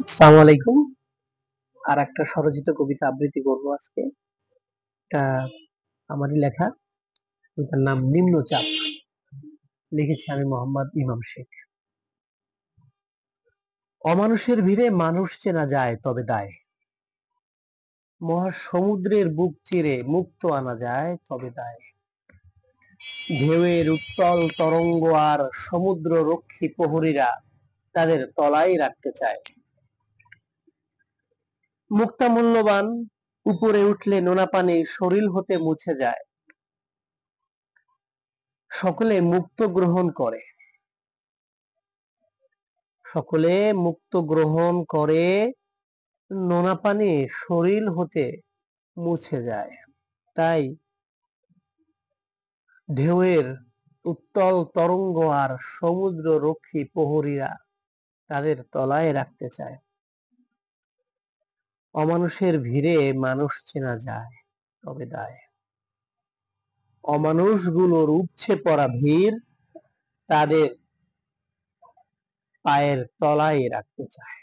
আসসালামু আলাইকুম। আর একটা স্বরচিত কবিতা আবৃত্তি করব আজকে। এটা আমারই লেখা। কবিতার নাম নিম্নচাপ। লিখেছি আমি মোহাম্মদ ইমাম শেখ। অমানুষের ভিড়ে মানুষ চেনা যায় তবে দায়, মহাসমুদ্রের বুক চিরে মুক্ত আনা যায় তবে দায়। ঢেউয়ের উত্তল তরঙ্গ আর সমুদ্র রক্ষী প্রহরীরা তাদের তলায় রাখতে চায়। মুক্তা মূল্যবান, উপরে উঠলে নোনা পানি শরীর হতে মুছে যায়। সকলে মুক্ত গ্রহণ করে, সকলে মুক্ত গ্রহণ করে, নোনা পানি শরীর হতে মুছে যায়। তাই ঢেউয়ের উত্তল তরঙ্গ আর সমুদ্র রক্ষী প্রহরীরা তাদের তলায় রাখতে চায়। অমানুষের ভিড়ে মানুষ চেনা যায় তবে দায়, অমানুষগুলোর উপচে পড়া ভিড় তাদের পায়ের তলায় রাখতে চায়।